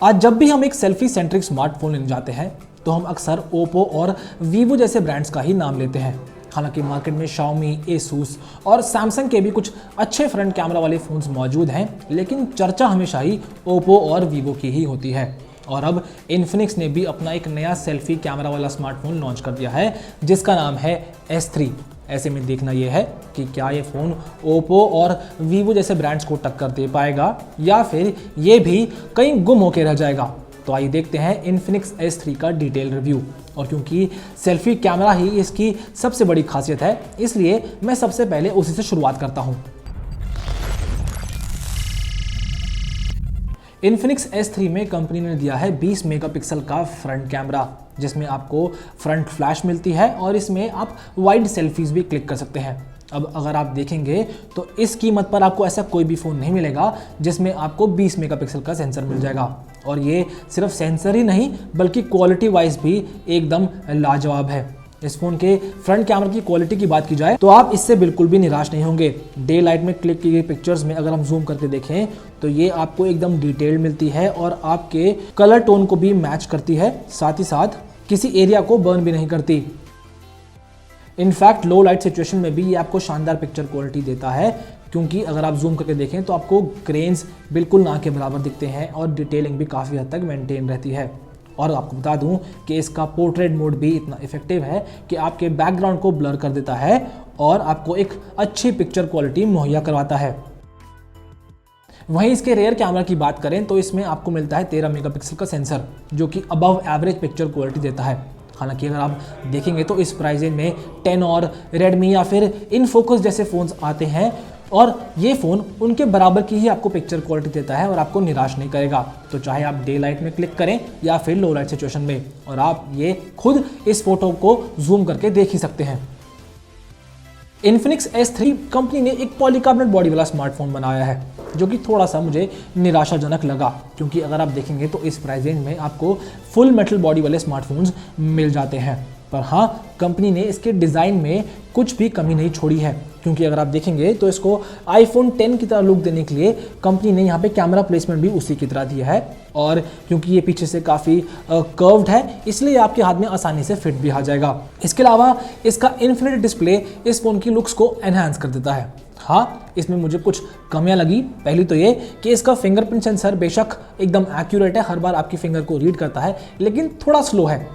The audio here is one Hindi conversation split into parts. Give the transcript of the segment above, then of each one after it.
आज जब भी हम एक सेल्फी सेंट्रिक स्मार्टफोन लेने जाते हैं तो हम अक्सर ओप्पो और वीवो जैसे ब्रांड्स का ही नाम लेते हैं। हालांकि मार्केट में शाओमी, एसूस और सैमसंग के भी कुछ अच्छे फ्रंट कैमरा वाले फ़ोन्स मौजूद हैं, लेकिन चर्चा हमेशा ही ओप्पो और वीवो की ही होती है। और अब इन्फिनिक्स ने भी अपना एक नया सेल्फी कैमरा वाला स्मार्टफोन लॉन्च कर दिया है जिसका नाम है S3। ऐसे में देखना यह है कि क्या ये फ़ोन ओप्पो और वीवो जैसे ब्रांड्स को टक्कर दे पाएगा या फिर ये भी कहीं गुम होकर रह जाएगा। तो आइए देखते हैं इन्फिनिक्स S3 का डिटेल रिव्यू। और क्योंकि सेल्फी कैमरा ही इसकी सबसे बड़ी खासियत है, इसलिए मैं सबसे पहले उसी से शुरुआत करता हूं। इन्फिनिक्स S3 में कंपनी ने दिया है 20 मेगापिक्सल का फ्रंट कैमरा, जिसमें आपको फ्रंट फ्लैश मिलती है और इसमें आप वाइड सेल्फीज भी क्लिक कर सकते हैं। अब अगर आप देखेंगे तो इस कीमत पर आपको ऐसा कोई भी फ़ोन नहीं मिलेगा जिसमें आपको 20 मेगापिक्सल का सेंसर मिल जाएगा। और ये सिर्फ सेंसर ही नहीं बल्कि क्वालिटी वाइज भी एकदम लाजवाब है। इस फ़ोन के फ्रंट कैमरा की क्वालिटी की बात की जाए तो आप इससे बिल्कुल भी निराश नहीं होंगे। डे लाइट में क्लिक की गई पिक्चर्स में अगर हम जूम करके देखें तो ये आपको एकदम डिटेल्ड मिलती है और आपके कलर टोन को भी मैच करती है, साथ ही साथ किसी एरिया को बर्न भी नहीं करती। इनफैक्ट लो लाइट सिचुएशन में भी ये आपको शानदार पिक्चर क्वालिटी देता है, क्योंकि अगर आप जूम करके देखें तो आपको ग्रेन्स बिल्कुल ना के बराबर दिखते हैं और डिटेलिंग भी काफ़ी हद तक मेंटेन रहती है। और आपको बता दूं कि इसका पोर्ट्रेट मोड भी इतना इफेक्टिव है कि आपके बैकग्राउंड को ब्लर कर देता है और आपको एक अच्छी पिक्चर क्वालिटी मुहैया करवाता है। वहीं इसके रेयर कैमरा की बात करें तो इसमें आपको मिलता है 13 मेगापिक्सल का सेंसर, जो कि अबव एवरेज पिक्चर क्वालिटी देता है। हालांकि अगर आप देखेंगे तो इस प्राइस रेंज में 10 और रेडमी या फिर इनफोकस जैसे फ़ोन्स आते हैं और ये फ़ोन उनके बराबर की ही आपको पिक्चर क्वालिटी देता है और आपको निराश नहीं करेगा। तो चाहे आप डे लाइट में क्लिक करें या फिर लो लाइट सिचुएशन में, और आप ये खुद इस फोटो को जूम करके देख ही सकते हैं। इन्फिनिक्स S3 कंपनी ने एक पॉलीकार्बोनेट बॉडी वाला स्मार्टफोन बनाया है, जो कि थोड़ा सा मुझे निराशाजनक लगा, क्योंकि अगर आप देखेंगे तो इस प्राइस रेंज में आपको फुल मेटल बॉडी वाले स्मार्टफोन्स मिल जाते हैं। पर हाँ, कंपनी ने इसके डिज़ाइन में कुछ भी कमी नहीं छोड़ी है, क्योंकि अगर आप देखेंगे तो इसको iPhone 10 की तरह लुक देने के लिए कंपनी ने यहाँ पे कैमरा प्लेसमेंट भी उसी की तरह दिया है। और क्योंकि ये पीछे से काफ़ी कर्व्ड है, इसलिए आपके हाथ में आसानी से फिट भी आ जाएगा। इसके अलावा इसका इन्फिनिट डिस्प्ले इस फ़ोन की लुक्स को एनहांस कर देता है। हाँ, इसमें मुझे कुछ कमियां लगी। पहली तो ये कि इसका फिंगरप्रिंट सेंसर बेशक एकदम एक्यूरेट है, हर बार आपकी फिंगर को रीड करता है, लेकिन थोड़ा स्लो है।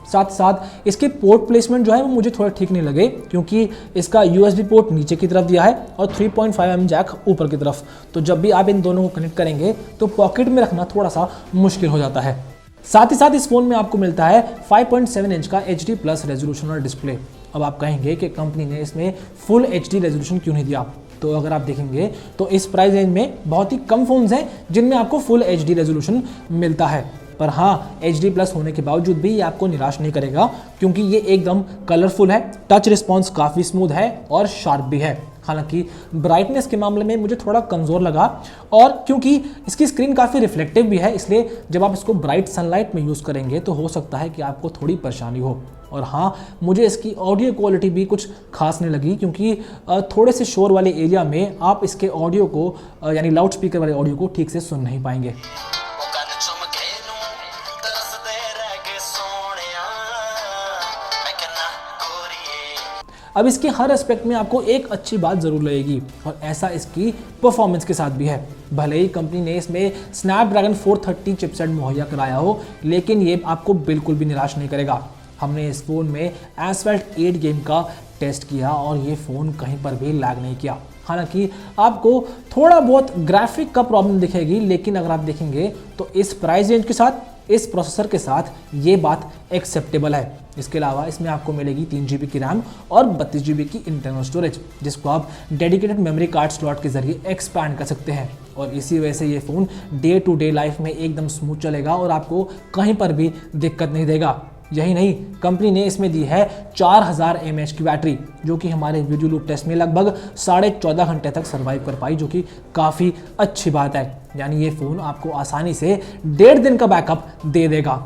साथ साथ इसके पोर्ट प्लेसमेंट जो है वो मुझे थोड़ा ठीक नहीं लगे, क्योंकि इसका USB पोर्ट नीचे की तरफ दिया है और 3.5mm जैक ऊपर की तरफ। तो जब भी आप इन दोनों को कनेक्ट करेंगे तो पॉकेट में रखना थोड़ा सा मुश्किल हो जाता है। साथ ही साथ इस फोन में आपको मिलता है 5.7 इंच का HD+ रेजोल्यूशन और डिस्प्ले। अब आप कहेंगे कि कंपनी ने इसमें फुल HD रेजोल्यूशन क्यों नहीं दिया, तो अगर आप देखेंगे तो इस प्राइस रेंज में बहुत ही कम फोन्स हैं जिनमें आपको फुल HD रेजोल्यूशन मिलता है। पर हाँ, HD+ होने के बावजूद भी ये आपको निराश नहीं करेगा, क्योंकि ये एकदम कलरफुल है, टच रिस्पॉन्स काफ़ी स्मूथ है और शार्प भी है। हालांकि ब्राइटनेस के मामले में मुझे थोड़ा कमज़ोर लगा, और क्योंकि इसकी स्क्रीन काफ़ी रिफ्लेक्टिव भी है, इसलिए जब आप इसको ब्राइट सनलाइट में यूज़ करेंगे तो हो सकता है कि आपको थोड़ी परेशानी हो। और हाँ, मुझे इसकी ऑडियो क्वालिटी भी कुछ खास नहीं लगी, क्योंकि थोड़े से शोर वाले एरिया में आप इसके ऑडियो को यानी लाउड स्पीकर वाले ऑडियो को ठीक से सुन नहीं पाएंगे। अब इसके हर एस्पेक्ट में आपको एक अच्छी बात ज़रूर लगेगी, और ऐसा इसकी परफॉर्मेंस के साथ भी है। भले ही कंपनी ने इसमें स्नैपड्रैगन 430 चिपसेट मुहैया कराया हो, लेकिन ये आपको बिल्कुल भी निराश नहीं करेगा। हमने इस फ़ोन में एसफल्ट 8 गेम का टेस्ट किया और ये फ़ोन कहीं पर भी लैग नहीं किया। हालांकि आपको थोड़ा बहुत ग्राफिक का प्रॉब्लम दिखेगी, लेकिन अगर आप देखेंगे तो इस प्राइस रेंज के साथ, इस प्रोसेसर के साथ ये बात एक्सेप्टेबल है। इसके अलावा इसमें आपको मिलेगी 3GB की रैम और 32GB की इंटरनल स्टोरेज, जिसको आप डेडिकेटेड मेमोरी कार्ड स्लॉट के जरिए एक्सपैंड कर सकते हैं। और इसी वजह से ये phone day to day life में एकदम स्मूथ चलेगा और आपको कहीं पर भी दिक्कत नहीं देगा। यही नहीं, कंपनी ने इसमें दी है 4000 mAh की बैटरी, जो कि हमारे वीडियो लूप टेस्ट में लगभग 14.5 घंटे तक सर्वाइव कर पाई, जो कि काफ़ी अच्छी बात है। यानी ये फ़ोन आपको आसानी से 1.5 दिन का बैकअप दे देगा।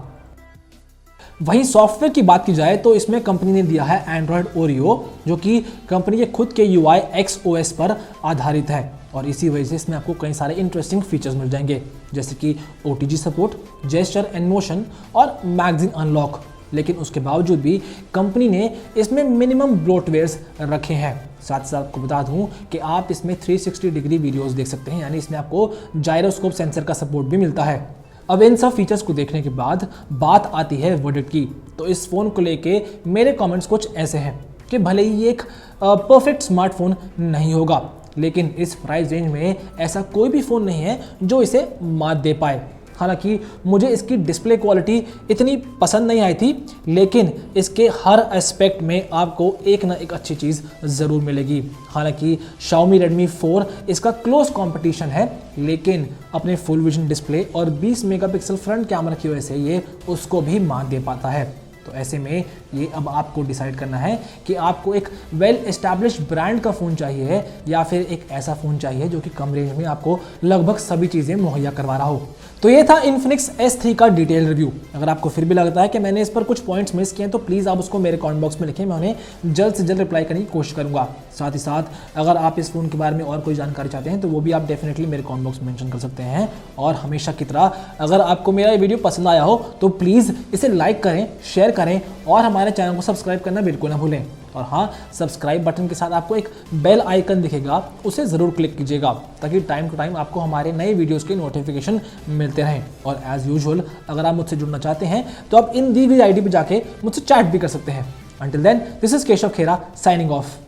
वहीं सॉफ्टवेयर की बात की जाए तो इसमें कंपनी ने दिया है एंड्रॉयड ओरियो, जो कि कंपनी के खुद के UI XOS पर आधारित है और इसी वजह से इसमें आपको कई सारे इंटरेस्टिंग फीचर्स मिल जाएंगे, जैसे कि OTG support, gesture and motion और मैगजीन अनलॉक। लेकिन उसके बावजूद भी कंपनी ने इसमें मिनिमम ब्लोटवेयर्स रखे हैं। साथ ही आपको बता दूं कि आप इसमें 360 डिग्री वीडियोस देख सकते हैं, यानी इसमें आपको जायरोस्कोप सेंसर का सपोर्ट भी मिलता है। अब इन सब फीचर्स को देखने के बाद बात आती है वर्डिक्ट की। तो इस फ़ोन को लेके मेरे कमेंट्स कुछ ऐसे हैं कि भले ही ये एक परफेक्ट स्मार्टफोन नहीं होगा, लेकिन इस प्राइस रेंज में ऐसा कोई भी फ़ोन नहीं है जो इसे मात दे पाए। हालांकि मुझे इसकी डिस्प्ले क्वालिटी इतनी पसंद नहीं आई थी, लेकिन इसके हर एस्पेक्ट में आपको एक ना एक अच्छी चीज़ ज़रूर मिलेगी। हालांकि Xiaomi Redmi 4 इसका क्लोज कंपटीशन है, लेकिन अपने फुल विजन डिस्प्ले और 20 मेगापिक्सल फ्रंट कैमरा की वजह से ये उसको भी मात दे पाता है। तो ऐसे में ये अब आपको डिसाइड करना है कि आपको एक वेल एस्टैब्लिश्ड ब्रांड का फ़ोन चाहिए या फिर एक ऐसा फ़ोन चाहिए जो कि कम रेंज में आपको लगभग सभी चीज़ें मुहैया करवा रहा हो। तो ये था Infinix S3 का डिटेल रिव्यू। अगर आपको फिर भी लगता है कि मैंने इस पर कुछ पॉइंट्स मिस किए हैं तो प्लीज़ आप उसको मेरे कमेंट बॉक्स में लिखें, मैं उन्हें जल्द से जल्द रिप्लाई करने की कोशिश करूंगा। साथ ही साथ अगर आप इस फ़ोन के बारे में और कोई जानकारी चाहते हैं तो वो भी आप डेफिनेटली मेरे कमेंट बॉक्स में मेंशन कर सकते हैं। और हमेशा की तरह अगर आपको मेरा ये वीडियो पसंद आया हो तो प्लीज़ इसे लाइक करें, शेयर करें और हमारे चैनल को सब्सक्राइब करना बिल्कुल ना भूलें। और हाँ, सब्सक्राइब बटन के साथ आपको एक बेल आइकन दिखेगा, उसे ज़रूर क्लिक कीजिएगा ताकि टाइम टू टाइम आपको हमारे नए वीडियोस के नोटिफिकेशन मिलते रहें। और एज़ यूजुअल अगर आप मुझसे जुड़ना चाहते हैं तो आप इन दी गई ID पे जाके मुझसे चैट भी कर सकते हैं। Until then, this is Keshav Khera signing of.